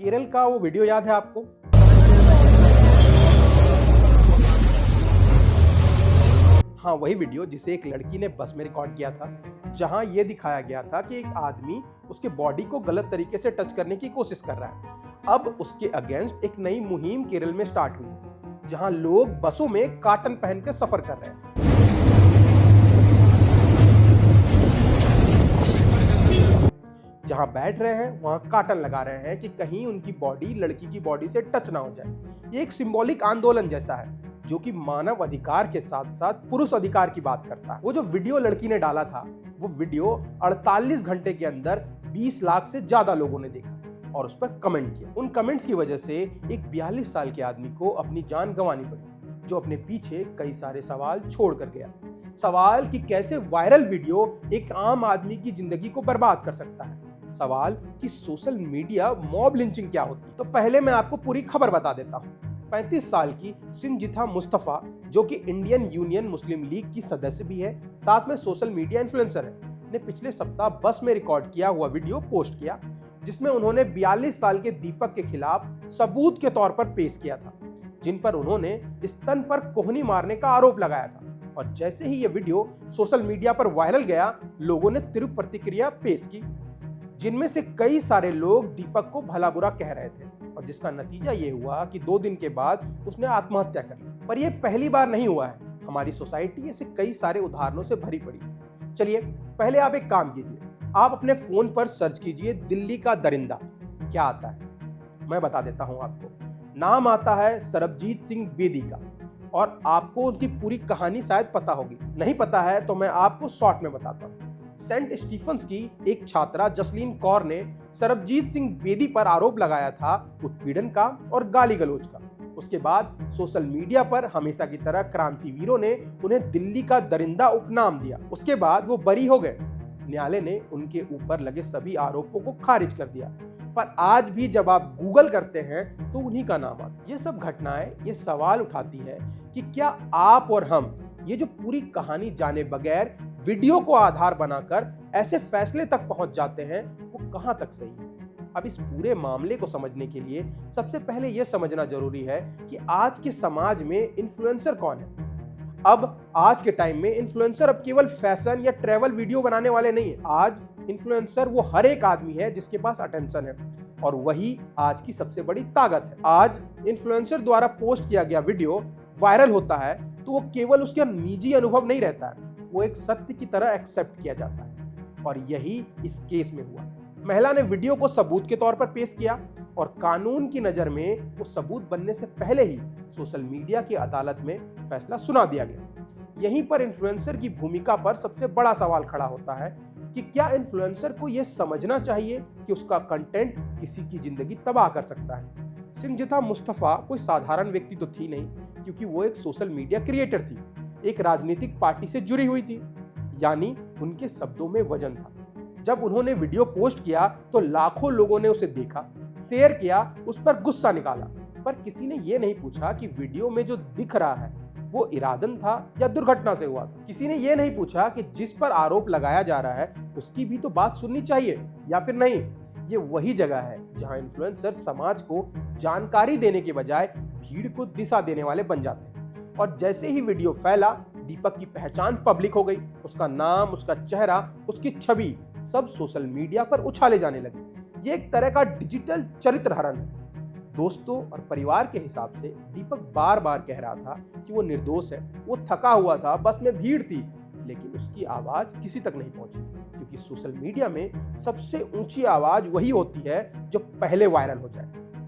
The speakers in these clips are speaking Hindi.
केरल का वो वीडियो याद है आपको? हाँ, वही वीडियो जिसे एक लड़की ने बस में रिकॉर्ड किया था, जहां ये दिखाया गया था कि एक आदमी उसके बॉडी को गलत तरीके से टच करने की कोशिश कर रहा है। अब उसके अगेंस्ट एक नई मुहिम केरल में स्टार्ट हुई, जहां लोग बसों में कार्टन पहन कर सफर कर रहे हैं। जहां बैठ रहे हैं वहां कार्टन लगा रहे हैं कि कहीं उनकी बॉडी लड़की की बॉडी से टच ना हो जाए। ये एक सिंबॉलिक आंदोलन जैसा है, जो कि मानव अधिकार के साथ साथ पुरुष अधिकार की बात करता है। वो जो वीडियो लड़की ने डाला था, वो वीडियो 48 घंटे के अंदर 20 लाख से ज्यादा लोगों ने देखा और उस पर कमेंट किया। उन कमेंट्स की वजह से एक 42 साल के आदमी को अपनी जान गंवानी पड़ी, जो अपने पीछे कई सारे सवाल छोड़ कर गया। सवाल कि कैसे वायरल वीडियो एक आम आदमी की जिंदगी को बर्बाद कर सकता है। सवाल कि सोशल मीडिया मॉब लिंचिंग क्या होती है। तो पहले मैं आपको पूरी खबर बता देता हूँ। 35 साल की सिंजिथा मुस्तफा, जो कि इंडियन यूनियन मुस्लिम लीग की सदस्य भी है, साथ में सोशल मीडिया इन्फ्लुएंसर है, ने पिछले सप्ताह बस में रिकॉर्ड किया हुआ वीडियो पोस्ट किया, जिसमें उन्होंने 42 साल के दीपक के खिलाफ सबूत के तौर पर पेश किया था, जिन पर उन्होंने स्तन पर कोहनी मारने का आरोप लगाया था। और जैसे ही यह वीडियो सोशल मीडिया पर वायरल गया, लोगों ने तीव्र प्रतिक्रिया पेश की, जिनमें से कई सारे लोग दीपक को भला बुरा कह रहे थे, और जिसका नतीजा ये हुआ कि 2 दिन के बाद उसने आत्महत्या कर ली। पर यह पहली बार नहीं हुआ है। हमारी सोसाइटी ऐसे कई सारे उदाहरणों से भरी पड़ी। चलिए, पहले आप एक काम कीजिए, आप अपने फोन पर सर्च कीजिए दिल्ली का दरिंदा। क्या आता है मैं बता देता हूं आपको। नाम आता है सरबजीत सिंह बेदी का, और आपको उनकी पूरी कहानी शायद पता होगी। नहीं पता है तो मैं आपको शॉर्ट में बताता हूं। सेंट स्टीफंस की एक छात्रा जसलीन कौर ने सरबजीत सिंह बेदी पर आरोप लगाया था उत्पीड़न का और गाली गलौज का। उसके बाद सोशल मीडिया पर हमेशा की तरह क्रांतिवीरों ने उन्हें दिल्ली का दरिंदा उपनाम दिया। उसके बाद वो बरी हो गए। न्यायालय ने उनके ऊपर लगे सभी आरोपों को खारिज कर दिया, पर आज भी जब आप गूगल करते हैं तो उन्हीं का नाम आता है। ये सब घटनाएं ये सवाल उठाती है कि क्या आप और हम ये जो पूरी कहानी जाने बगैर वीडियो को आधार बनाकर ऐसे फैसले तक पहुंच जाते हैं, वो कहां तक सही है। अब इस पूरे मामले को समझने के लिए सबसे पहले यह समझना जरूरी है कि आज के समाज में इन्फ्लुएंसर कौन है। अब आज के टाइम में इन्फ्लुएंसर अब केवल फैशन या ट्रैवल वीडियो बनाने वाले नहीं है। आज इन्फ्लुएंसर वो हर एक आदमी है जिसके पास अटेंशन है, और वही आज की सबसे बड़ी ताकत है। आज इन्फ्लुएंसर द्वारा पोस्ट किया गया वीडियो वायरल होता है तो वो केवल उसका निजी अनुभव नहीं रहता है, वो एक सत्य की तरह एक्सेप्ट किया जाता है। और यही इस केस में हुआ। महिला ने वीडियो को सबूत के तौर पर पेश किया, और कानून की नजर में वो सबूत बनने से पहले ही सोशल मीडिया की अदालत में फैसला सुना दिया गया। यहीं पर इन्फ्लुएंसर की भूमिका पर सबसे बड़ा सवाल खड़ा होता है कि क्या इन्फ्लुएंसर को यह समझना चाहिए कि उसका कंटेंट किसी की जिंदगी तबाह कर सकता है। सिंजिथा मुस्तफा कोई साधारण व्यक्ति तो थी नहीं, क्योंकि वो एक सोशल मीडिया क्रिएटर थी, एक राजनीतिक पार्टी से जुड़ी हुई थी, यानी उनके शब्दों में वजन था। जब उन्होंने वीडियो पोस्ट किया तो लाखों लोगों ने उसे देखा, शेयर किया, उस पर गुस्सा निकाला, पर किसी ने यह नहीं पूछा कि वीडियो में जो दिख रहा है वो इरादन था या दुर्घटना से हुआ था। किसी ने यह नहीं पूछा कि जिस पर आरोप लगाया जा रहा है उसकी भी तो बात सुननी चाहिए या फिर नहीं। ये वही जगह है जहां इन्फ्लुएंसर समाज को जानकारी देने के बजाय भीड़ को दिशा देने वाले बन जाते हैं। और जैसे ही वीडियो फैला, दीपक की पहचान पब्लिक हो गई। उसका नाम, उसका चेहरा, उसकी छवि सब सोशल मीडिया पर उछाले जाने लगे। ये एक तरह का डिजिटल चरित्र हरण है। दोस्तों और परिवार के हिसाब से दीपक बार बार कह रहा था कि वो निर्दोष है, वो थका हुआ था, बस में भीड़ थी, लेकिन उसकी आवाज किसी तक नहीं पहुंची, क्योंकि सोशल मीडिया में सबसे ऊंची आवाज वही होती है जो पहले वायरल हो जाए।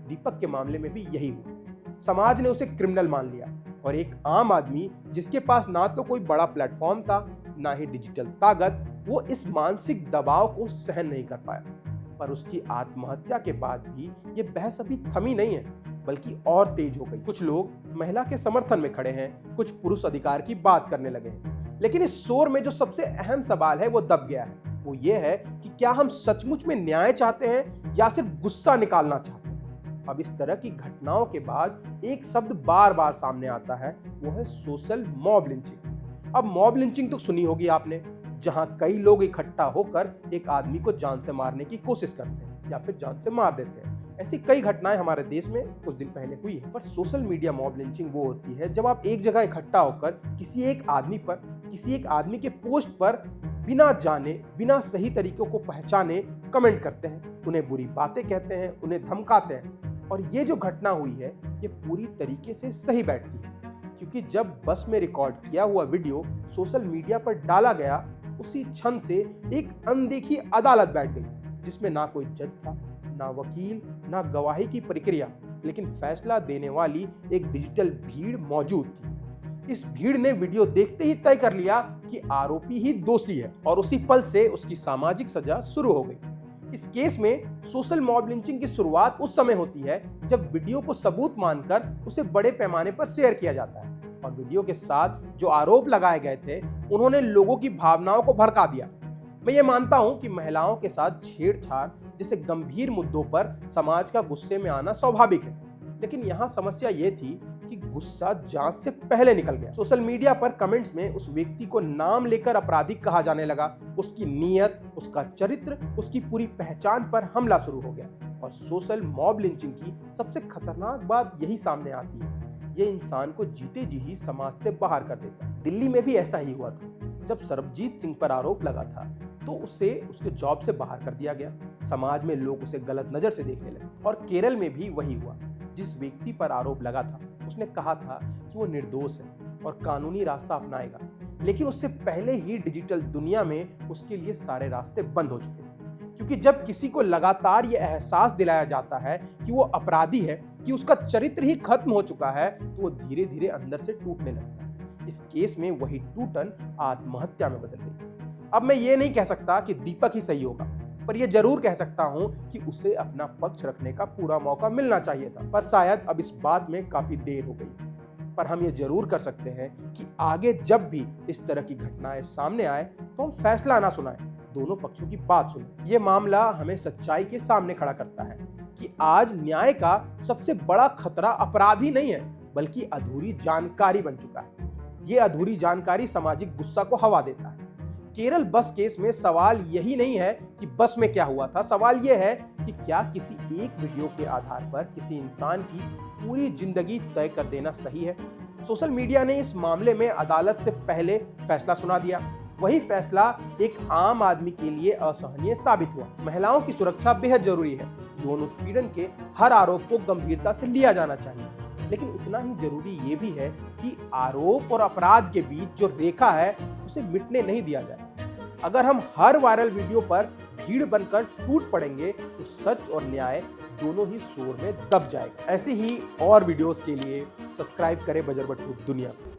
दीपक के मामले में भी यही हुआ। समाज ने उसे क्रिमिनल मान लिया, और एक आम आदमी जिसके पास ना तो कोई बड़ा प्लेटफॉर्म था, ना ही डिजिटल ताकत, वो इस मानसिक दबाव को सहन नहीं कर पाया। पर उसकी आत्महत्या के बाद भी ये बहस अभी थमी नहीं है, बल्कि और तेज हो गई। कुछ लोग महिला के समर्थन में खड़े हैं, कुछ पुरुष अधिकार की बात करने लगे हैं। लेकिन इस शोर में जो सबसे अहम सवाल है वो दब गया है। वो ये है कि क्या हम सचमुच में न्याय चाहते हैं या सिर्फ गुस्सा निकालना चाहते हैं। अब इस तरह की घटनाओं के बाद एक शब्द बार बार सामने आता है, वो है सोशल मॉब लिंचिंग। अब मॉब लिंचिंग तो सुनी होगी आपने, जहां कई लोग इकट्ठा होकर एक आदमी को जान से मारने की कोशिश करते हैं या फिर जान से मार देते हैं। ऐसी कई घटनाएं हमारे देश में कुछ दिन पहले हुई है। पर सोशल मीडिया मॉब लिंचिंग वो होती है जब आप एक जगह इकट्ठा होकर किसी एक आदमी के पोस्ट पर बिना जाने, बिना सही तरीकों को पहचाने कमेंट करते हैं, उन्हें बुरी बातें कहते हैं, उन्हें धमकाते हैं। और ये जो घटना हुई है ये पूरी तरीके से सही बैठती है, क्योंकि जब बस में रिकॉर्ड किया हुआ वीडियो सोशल मीडिया पर डाला गया, उसी क्षण से एक अनदेखी अदालत बैठ गई, जिसमें ना कोई जज था, ना वकील, ना गवाही की प्रक्रिया, लेकिन फैसला देने वाली एक डिजिटल भीड़ मौजूद थी। इस भीड़ ने वीडियो देखते ही तय कर लिया कि आरोपी ही दोषी है और उसी पल से उसकी सामाजिक सजा शुरू हो गई। इस केस में सोशल मॉब लिंचिंग की शुरुआत उस समय होती है जब वीडियो को सबूत मानकर उसे बड़े पैमाने पर शेयर किया जाता है और वीडियो के साथ जो आरोप लगाए गए थे उन्होंने लोगों की भावनाओं को भड़का दिया। मैं ये मानता हूं कि महिलाओं के साथ छेड़छाड़ जैसे गंभीर मुद्दों पर समाज का गुस्से में आना स्वाभाविक है, लेकिन यहाँ समस्या ये थी कि गुस्सा जांच से पहले निकल गया। सोशल मीडिया पर कमेंट्स में उस व्यक्ति को नाम लेकर आपराधिक कहा जाने लगा, उसकी नीयत, उसका चरित्र, उसकी पूरी पहचान पर हमला शुरू हो गया। और सोशल मॉब लिंचिंग की सबसे खतरनाक बात यही सामने आती है, ये इंसान को जीते जी ही समाज से बाहर कर देता है। दिल्ली में भी ऐसा ही हुआ था। जब सरबजीत सिंह पर आरोप लगा था तो उसे उसके जॉब से बाहर कर दिया गया। समाज में लोग उसे गलत नजर से देखने लगे। और केरल में भी वही हुआ। जिस व्यक्ति पर आरोप लगा था उसने कहा था कि वो निर्दोष है और कानूनी रास्ता अपनाएगा, लेकिन उससे पहले ही डिजिटल दुनिया में उसके लिए सारे रास्ते बंद हो चुके थे। क्योंकि जब किसी को लगातार ये एहसास दिलाया जाता है कि वो अपराधी है, कि उसका चरित्र ही खत्म हो चुका है, तो वो धीरे धीरे अंदर से टूटने लगता है। इस केस में वही टूटन आत्महत्या में बदल गई। अब मैं ये नहीं कह सकता कि दीपक ही सही होगा, पर यह जरूर कह सकता हूं कि उसे अपना पक्ष रखने का पूरा मौका मिलना चाहिए था। पर शायद अब इस बात में काफी देर हो गई। पर हम ये जरूर कर सकते हैं कि आगे जब भी इस तरह की घटनाएं सामने आए तो हम फैसला ना सुनाएं, दोनों पक्षों की बात सुनें। ये मामला हमें सच्चाई के सामने खड़ा करता है कि आज न्याय का सबसे बड़ा खतरा अपराध ही नहीं है, बल्कि अधूरी जानकारी बन चुका है। ये अधूरी जानकारी सामाजिक गुस्सा को हवा देता है। केरल बस केस में सवाल यही नहीं है कि बस में क्या हुआ था, सवाल यह है कि क्या किसी एक वीडियो के आधार पर किसी इंसान की पूरी जिंदगी तय कर देना सही है। सोशल मीडिया ने इस मामले में अदालत से पहले फैसला सुना दिया। वही फैसला एक आम आदमी के लिए असहनीय साबित हुआ। महिलाओं की सुरक्षा बेहद जरूरी है। यौन उत्पीड़न के हर आरोप को गंभीरता से लिया जाना चाहिए, लेकिन उतना ही जरूरी ये भी है कि आरोप और अपराध के बीच जो रेखा है उसे मिटने नहीं दिया जाए। अगर हम हर वायरल वीडियो पर भीड़ बनकर टूट पड़ेंगे तो सच और न्याय दोनों ही शोर में दब जाएगा। ऐसी ही और वीडियोस के लिए सब्सक्राइब करें बजरबटू दुनिया को।